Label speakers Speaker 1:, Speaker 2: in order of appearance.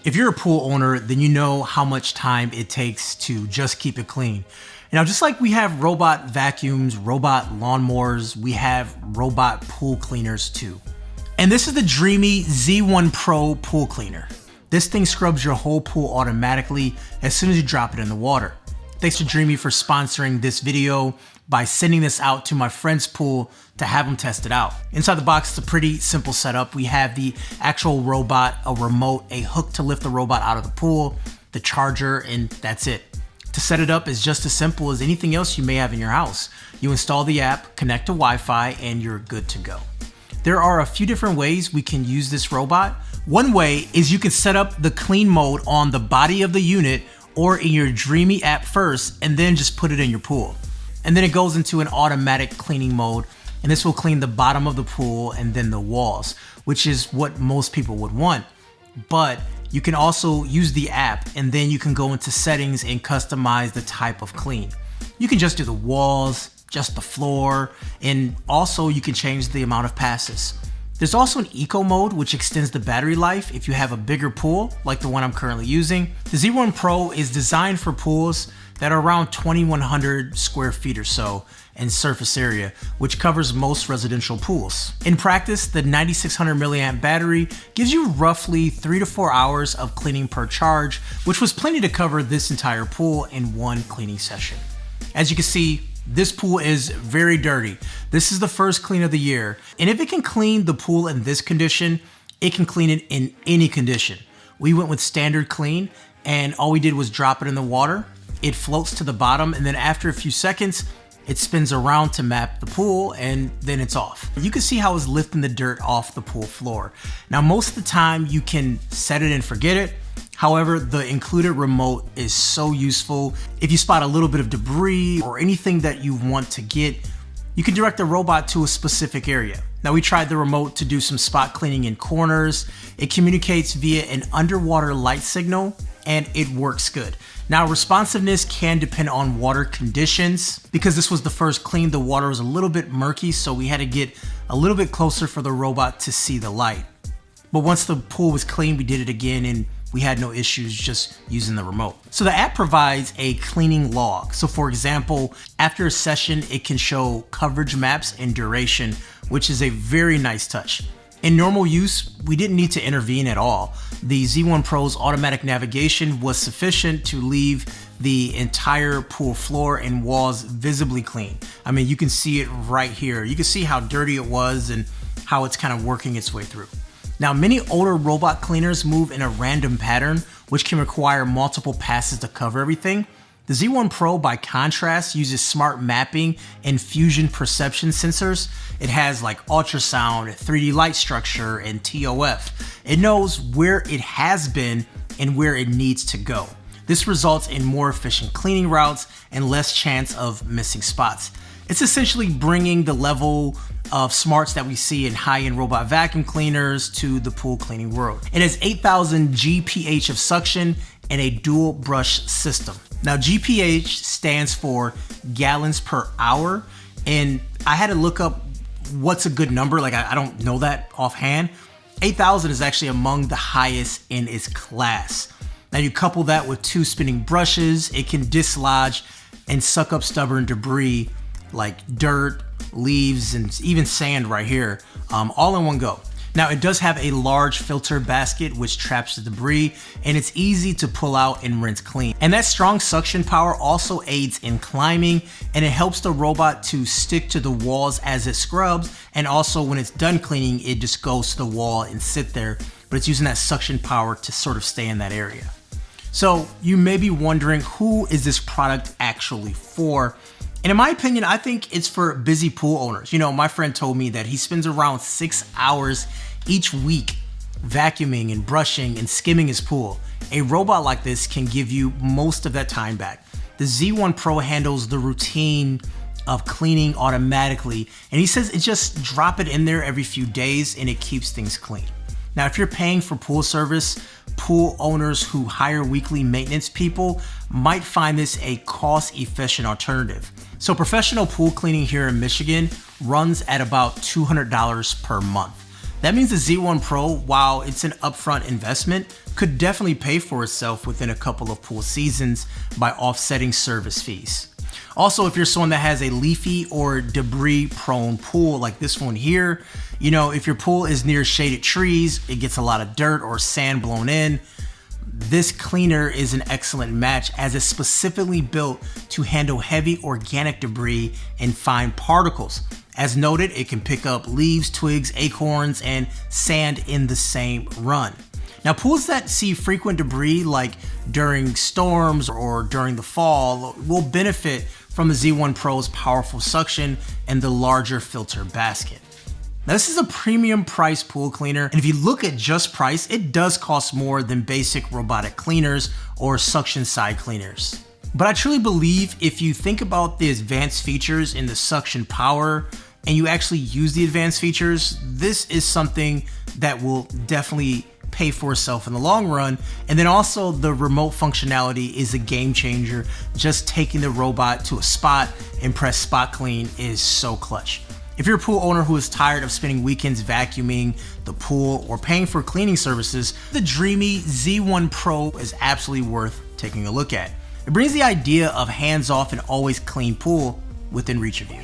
Speaker 1: If you're a pool owner, then you know how much time it takes to just keep it clean. Now, just like we have robot vacuums, robot lawnmowers, we have robot pool cleaners too. And this is the DREAME Z1 Pro pool cleaner. This thing scrubs your whole pool automatically as soon as you drop it in the water. Thanks to DREAME for sponsoring this video by sending this out to my friend's pool to have them test it out. Inside the box, it's a pretty simple setup. We have the actual robot, a remote, a hook to lift the robot out of the pool, the charger, and that's it. To set it up is just as simple as anything else you may have in your house. You install the app, connect to Wi-Fi, and you're good to go. There are a few different ways we can use this robot. One way is you can set up the clean mode on the body of the unit or in your DREAME app first, and then just put it in your pool. And then it goes into an automatic cleaning mode, and this will clean the bottom of the pool and then the walls, which is what most people would want. But you can also use the app, and then you can go into settings and customize the type of clean. You can just do the walls, just the floor, and also you can change the amount of passes. There's also an eco mode, which extends the battery life if you have a bigger pool, like the one I'm currently using. The Z1 Pro is designed for pools that are around 2,100 square feet or so in surface area, which covers most residential pools. In practice, the 9,600 milliamp battery gives you roughly 3 to 4 hours of cleaning per charge, which was plenty to cover this entire pool in one cleaning session. As you can see, this pool is very dirty. This is the first clean of the year, and if it can clean the pool in this condition, it can clean it in any condition. We went with standard clean, and all we did was drop it in the water. It floats to the bottom, and then after a few seconds, it spins around to map the pool, and then it's off. You can see how it's lifting the dirt off the pool floor. Now, most of the time you can set it and forget it. However, the included remote is so useful. If you spot a little bit of debris or anything that you want to get, you can direct the robot to a specific area. Now, we tried the remote to do some spot cleaning in corners. It communicates via an underwater light signal, and it works good. Now, responsiveness can depend on water conditions. Because this was the first clean, the water was a little bit murky, so we had to get a little bit closer for the robot to see the light. But once the pool was clean, we did it again, and we had no issues just using the remote. So the app provides a cleaning log. So for example, after a session, it can show coverage maps and duration, which is a very nice touch. In normal use, we didn't need to intervene at all. The Z1 Pro's automatic navigation was sufficient to leave the entire pool floor and walls visibly clean. I mean, you can see it right here. You can see how dirty it was and how it's kind of working its way through. Now, many older robot cleaners move in a random pattern, which can require multiple passes to cover everything. The Z1 Pro, by contrast, uses smart mapping and fusion perception sensors. It has like ultrasound, 3D light structure, and TOF. It knows where it has been and where it needs to go. This results in more efficient cleaning routes and less chance of missing spots. It's essentially bringing the level of smarts that we see in high-end robot vacuum cleaners to the pool cleaning world. It has 8,000 GPH of suction and a dual brush system. Now, GPH stands for gallons per hour, and I had to look up what's a good number. Like, I don't know that offhand. 8,000 is actually among the highest in its class. Now, you couple that with 2 spinning brushes, it can dislodge and suck up stubborn debris like dirt, leaves, and even sand right here, all in one go. Now, it does have a large filter basket which traps the debris, and it's easy to pull out and rinse clean. And that strong suction power also aids in climbing, and it helps the robot to stick to the walls as it scrubs, and also when it's done cleaning, it just goes to the wall and sit there, but it's using that suction power to sort of stay in that area. So you may be wondering, who is this product actually for? And in my opinion, I think it's for busy pool owners. You know, my friend told me that he spends around 6 hours each week vacuuming and brushing and skimming his pool. A robot like this can give you most of that time back. The Z1 Pro handles the routine of cleaning automatically, and he says it just drop it in there every few days and it keeps things clean. Now, if you're paying for pool service, pool owners who hire weekly maintenance people might find this a cost-efficient alternative. So professional pool cleaning here in Michigan runs at about $200 per month. That means the Z1 Pro, while it's an upfront investment, could definitely pay for itself within a couple of pool seasons by offsetting service fees. Also, if you're someone that has a leafy or debris prone pool like this one here, if your pool is near shaded trees, it gets a lot of dirt or sand blown in, this cleaner is an excellent match as it's specifically built to handle heavy organic debris and fine particles. As noted, it can pick up leaves, twigs, acorns, and sand in the same run. Now, pools that see frequent debris like during storms or during the fall will benefit from the Z1 Pro's powerful suction and the larger filter basket. Now, this is a premium price pool cleaner, and if you look at just price, it does cost more than basic robotic cleaners or suction side cleaners. But I truly believe if you think about the advanced features in the suction power and you actually use the advanced features, this is something that will definitely pay for itself in the long run. And then also the remote functionality is a game changer. Just taking the robot to a spot and press spot clean is so clutch. If you're a pool owner who is tired of spending weekends vacuuming the pool or paying for cleaning services, the DREAME Z1 Pro is absolutely worth taking a look at. It brings the idea of hands-off and always clean pool within reach of you.